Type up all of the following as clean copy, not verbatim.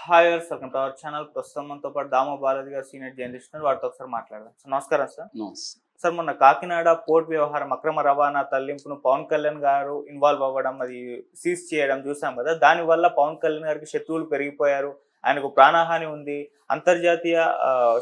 Hi welcome to our channel. ప్రస్తుతం మనతో పాటు దామో బాలాజీ గారు సీనియర్ జర్నలిస్ట్ ఉన్నారు. వారితో ఒకసారి మాట్లాడదాం. సార్ నమస్కారం సార్. నమస్తే. సార్ మొన్న కాకినాడ పోర్ట్ వ్యవహారం అక్రమ రవాణా తరలింపును పవన్ కళ్యాణ్ గారు ఇన్వాల్వ్ అవ్వడం, అది సీజ్ చేయడం చూసాం కదా. దానివల్ల పవన్ కళ్యాణ్ గారికి శత్రువులు పెరిగిపోయారు, ఆయనకు ప్రాణహాని ఉంది, అంతర్జాతీయ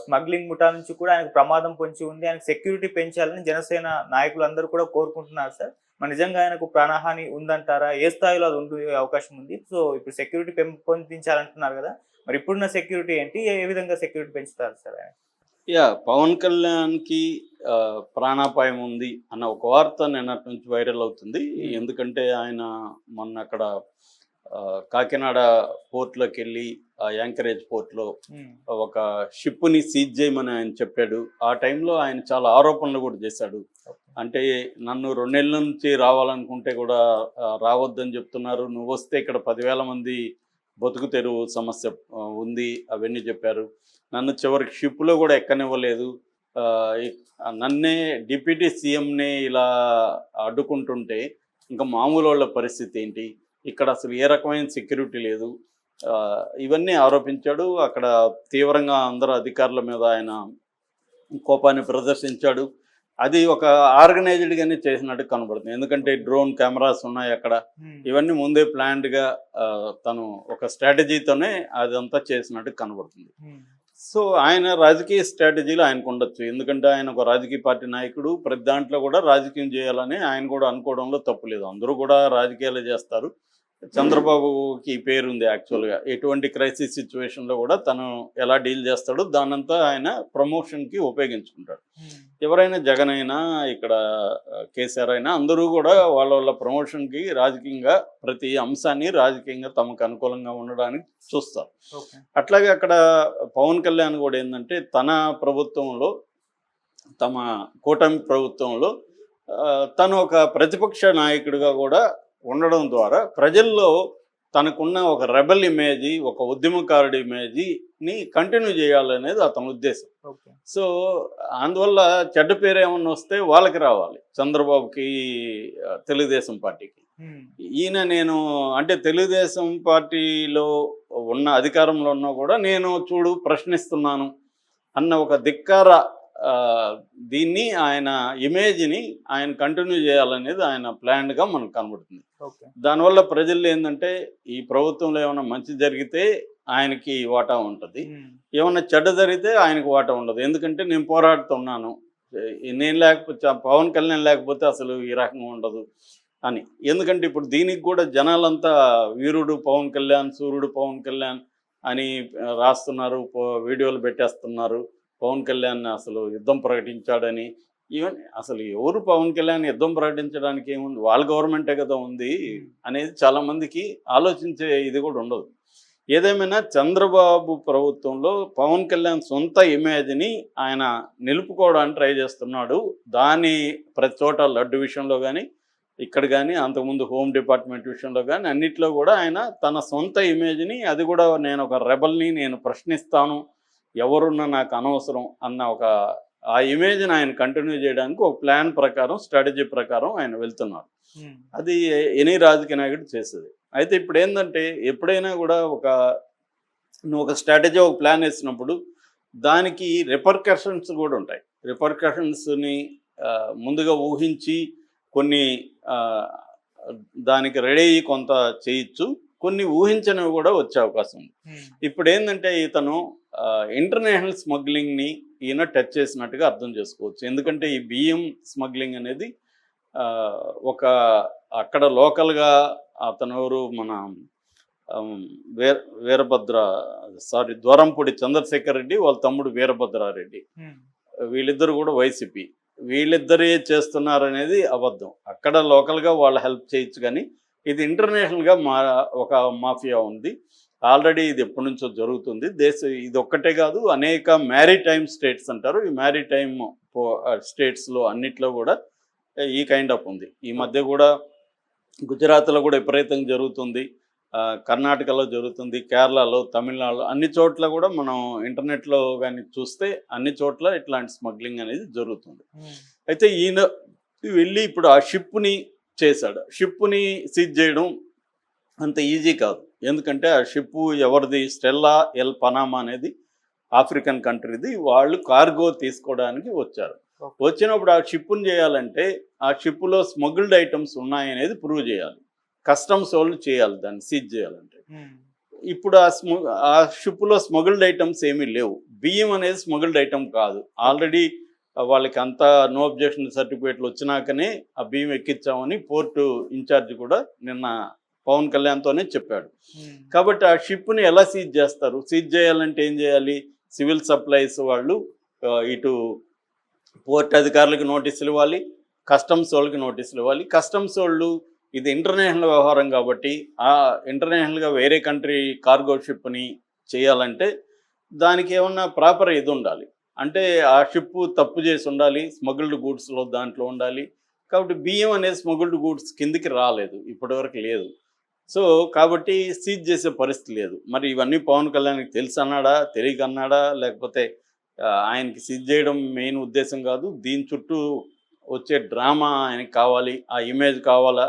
స్మగ్లింగ్ ముఠా నుంచి కూడా ఆయనకు ప్రమాదం పొంచి ఉంది, ఆయనకు సెక్యూరిటీ పెంచాలని జనసేన నాయకులందరూ కూడా కోరుకుంటున్నారు సార్. మరి నిజంగా ఆయనకు ప్రాణహాని ఉందంటారా? ఏ స్థాయిలో అది ఉండే అవకాశం ఉంది? సో ఇప్పుడు సెక్యూరిటీ పెంపొందించాలంటున్నారు కదా, మరి ఇప్పుడున్న సెక్యూరిటీ ఏంటి, ఏ విధంగా సెక్యూరిటీ పెంచుతారు సార్ ఆయన? పవన్ కళ్యాణ్కి ప్రాణాపాయం ఉంది అన్న ఒక వార్త నిన్నటి నుంచి వైరల్ అవుతుంది. ఎందుకంటే ఆయన మొన్న అక్కడ కాకినాడ పోర్ట్లోకి వెళ్ళి యాంకరేజ్ పోర్ట్లో ఒక షిప్ని సీజ్ చేయమని ఆయన చెప్పాడు. ఆ టైంలో ఆయన చాలా ఆరోపణలు కూడా చేశాడు. అంటే నన్ను 2 నెలల నుంచి రావాలనుకుంటే కూడా రావద్దని చెప్తున్నారు, నువ్వు వస్తే ఇక్కడ 10,000 మంది బతుకు తెరువు సమస్య ఉంది, అవన్నీ చెప్పారు. నన్ను చివరికి షిప్లో కూడా ఎక్కనివ్వలేదు, నన్నే డిప్యూటీ సీఎంనే ఇలా అడ్డుకుంటుంటే ఇంకా మామూలు వాళ్ళ పరిస్థితి ఏంటి, ఇక్కడ అసలు ఏ రకమైన సెక్యూరిటీ లేదు, ఇవన్నీ ఆరోపించాడు. అక్కడ తీవ్రంగా అందరు అధికారుల మీద ఆయన కోపాన్ని ప్రదర్శించాడు. అది ఒక ఆర్గనైజ్డ్గానే చేసినట్టు కనబడుతుంది. ఎందుకంటే డ్రోన్ కెమెరాస్ ఉన్నాయి అక్కడ, ఇవన్నీ ముందే ప్లాన్డ్గా తను ఒక స్ట్రాటజీతోనే అదంతా చేసినట్టు కనబడుతుంది. సో ఆయన రాజకీయ స్ట్రాటజీలు ఆయనకు ఉండొచ్చు, ఎందుకంటే ఆయన ఒక రాజకీయ పార్టీ నాయకుడు. ప్రతి దాంట్లో కూడా రాజకీయం చేయాలని ఆయన కూడా అనుకోవడంలో తప్పు లేదు. అందరూ కూడా రాజకీయాలు చేస్తారు. చంద్రబాబుకి పేరుంది యాక్చువల్గా, ఎటువంటి క్రైసిస్ సిచ్యువేషన్లో కూడా తను ఎలా డీల్ చేస్తాడో దానంతా ఆయన ప్రమోషన్కి ఉపయోగించుకుంటాడు. ఎవరైనా జగన్ అయినా ఇక్కడ కేసీఆర్ అయినా అందరూ కూడా వాళ్ళ ప్రమోషన్కి రాజకీయంగా ప్రతి అంశాన్ని రాజకీయంగా తమకు అనుకూలంగా ఉండడానికి చూస్తారు. అట్లాగే అక్కడ పవన్ కళ్యాణ్ కూడా ఏంటంటే తన ప్రభుత్వంలో, తమ కూటమి ప్రభుత్వంలో తను ఒక ప్రతిపక్ష నాయకుడిగా కూడా ఉండడం ద్వారా ప్రజల్లో తనకున్న ఒక రెబల్ ఇమేజీ, ఒక ఉద్యమకారుడి ఇమేజీని కంటిన్యూ చేయాలనేది అతని ఉద్దేశం. సో అందువల్ల చెడ్డ పేరు ఏమన్నా వస్తే వాళ్ళకి రావాలి, చంద్రబాబుకి, తెలుగుదేశం పార్టీకి. ఈయన నేను అంటే తెలుగుదేశం పార్టీలో ఉన్న అధికారంలో ఉన్నా కూడా నేను చూడు ప్రశ్నిస్తున్నాను అన్న ఒక ధిక్కార దీన్ని ఆయన ఇమేజ్ని ఆయన కంటిన్యూ చేయాలనేది ఆయన ప్లాన్గా మనకు కనబడుతుంది. దానివల్ల ప్రజల్లో ఏంటంటే ఈ ప్రభుత్వంలో ఏమైనా మంచి జరిగితే ఆయనకి వాటా ఉంటుంది, ఏమన్నా చెడ్డ జరిగితే ఆయనకి వాటా ఉండదు. ఎందుకంటే నేను పోరాడుతున్నాను, నేను లేకపోతే పవన్ కళ్యాణ్ లేకపోతే అసలు ఈ రకంగా ఉండదు అని. ఎందుకంటే ఇప్పుడు దీనికి కూడా జనాలంతా వీరుడు పవన్ కళ్యాణ్, సూర్యుడు పవన్ కళ్యాణ్ అని రాస్తున్నారు, వీడియోలు పెట్టేస్తున్నారు. పవన్ కళ్యాణ్ అసలు యుద్ధం ప్రకటించాడని. ఈవెన్ అసలు ఎవరు పవన్ కళ్యాణ్ యుద్ధం ప్రకటించడానికి ఏముంది, వాళ్ళ గవర్నమెంటే కదా ఉంది అనేది చాలామందికి ఆలోచించే ఇది కూడా ఉండదు. ఏదేమైనా చంద్రబాబు ప్రభుత్వంలో పవన్ కళ్యాణ్ సొంత ఇమేజ్ని ఆయన నిలుపుకోవడానికి ట్రై చేస్తున్నాడు. దాని ప్రతి చోట లడ్డు విషయంలో కానీ, ఇక్కడ కానీ, అంతకుముందు హోమ్ డిపార్ట్మెంట్ విషయంలో కానీ అన్నిట్లో కూడా ఆయన తన సొంత ఇమేజ్ని, అది కూడా నేను ఒక రెబల్ని, నేను ప్రశ్నిస్తాను, ఎవరున్నా నాకు అనవసరం అన్న ఒక ఆ ఇమేజ్ని ఆయన కంటిన్యూ చేయడానికి ఒక ప్లాన్ ప్రకారం, స్ట్రాటజీ ప్రకారం ఆయన వెళ్తున్నారు. అది ఎనీ రాజకీయ నాయకుడు చేసేది. అయితే ఇప్పుడు ఏంటంటే ఎప్పుడైనా కూడా నువ్వు ఒక స్ట్రాటజీ, ఒక ప్లాన్ వేసినప్పుడు దానికి రిపర్కషన్స్ కూడా ఉంటాయి. రిపర్కషన్స్ని ముందుగా ఊహించి కొన్ని దానికి రెడీ అయ్యి కొంత చేయొచ్చు, కొన్ని ఊహించనివి కూడా వచ్చే అవకాశం ఉంది. ఇప్పుడు ఏంటంటే ఇతను ఇంటర్నేషనల్ స్మగ్లింగ్ని ఈయన టచ్ చేసినట్టుగా అర్థం చేసుకోవచ్చు. ఎందుకంటే ఈ బియ్యం స్మగ్లింగ్ అనేది ఒక అక్కడ లోకల్గా అతనెవరు మన ద్వారంపూడి చంద్రశేఖర్ రెడ్డి, వాళ్ళ తమ్ముడు వీరభద్రారెడ్డి, వీళ్ళిద్దరు కూడా వైసీపీ, వీళ్ళిద్దరే చేస్తున్నారనేది అబద్ధం. అక్కడ లోకల్గా వాళ్ళు హెల్ప్ చేయొచ్చు, కానీ ఇది ఇంటర్నేషనల్గా ఒక మాఫియా ఉంది ఆల్రెడీ. ఇది ఎప్పటి నుంచో జరుగుతుంది. ఇది ఒక్కటే కాదు, అనేక మ్యారిటైమ్ స్టేట్స్ అంటారు, ఈ మ్యారిటైమ్ స్టేట్స్లో అన్నిట్లో కూడా ఈ కైండ్ ఆఫ్ ఉంది. ఈ మధ్య కూడా గుజరాత్లో కూడా విపరీతంగా జరుగుతుంది, కర్ణాటకలో జరుగుతుంది, కేరళలో, తమిళనాడులో, అన్ని చోట్ల కూడా మనం ఇంటర్నెట్లో కానీ చూస్తే అన్ని చోట్ల ఇట్లాంటి స్మగ్లింగ్ అనేది జరుగుతుంది. అయితే ఈయన వెళ్ళి ఇప్పుడు ఆ షిప్ని చేశాడు. షిప్ని సీజ్ చేయడం అంత ఈజీ కాదు. ఎందుకంటే ఆ షిప్పు ఎవరిది, స్టెల్లా ఎల్ పనామా అనేది ఆఫ్రికన్ కంట్రీది. వాళ్ళు కార్గో తీసుకోవడానికి వచ్చారు. ఓకే. వచ్చినప్పుడు ఆ షిప్పుని చేయాలంటే ఆ షిప్పులో స్మగుల్డ్ ఐటమ్స్ ఉన్నాయనేది ప్రూవ్ చేయాలి. కస్టమ్స్ వాళ్ళు చేయాలి, దాన్ని సీజ్ చేయాలంటే. ఇప్పుడు ఆ షిప్పులో స్మగుల్డ్ ఐటమ్స్ ఏమీ లేవు. బియ్యం అనేది స్మగుల్డ్ ఐటమ్ కాదు. ఆల్రెడీ వాళ్ళకి అంతా నో అబ్జెక్షన్ సర్టిఫికేట్లు వచ్చినాకనే ఆ బియ్యం ఎక్కించామని పోర్టు ఇన్ఛార్జ్ కూడా నిన్న పవన్ కళ్యాణ్తోనే చెప్పాడు. కాబట్టి ఆ షిప్ని ఎలా సీజ్ చేస్తారు? సీజ్ చేయాలంటే ఏం చేయాలి? సివిల్ సప్లైస్ వాళ్ళు ఇటు పోర్ట్ అధికారులకు నోటీసులు ఇవ్వాలి, కస్టమ్స్ వాళ్ళకి నోటీసులు ఇవ్వాలి. కస్టమ్స్ వాళ్ళు ఇది ఇంటర్నేషనల్ వ్యవహారం కాబట్టి ఆ ఇంటర్నేషనల్గా వేరే కంట్రీ కార్గో షిప్ని చేయాలంటే దానికి ఏమన్నా ప్రాపర్ ఇది ఉండాలి. అంటే ఆ షిప్పు తప్పు చేసి ఉండాలి, స్మగుల్డ్ గూడ్స్లో దాంట్లో ఉండాలి. కాబట్టి బియ్యం అనేది స్మగుల్డ్ గూడ్స్ కిందికి రాలేదు, ఇప్పటివరకు లేదు. సో కాబట్టి సీజ్ చేసే పరిస్థితి లేదు. మరి ఇవన్నీ పవన్ కళ్యాణ్కి తెలుసు అన్నాడా, తెలియక అన్నాడా, లేకపోతే ఆయనకి సీజ్ చేయడం మెయిన్ ఉద్దేశం కాదు, దీని చుట్టూ వచ్చే డ్రామా ఆయనకి కావాలి, ఆ ఇమేజ్ కావాలా,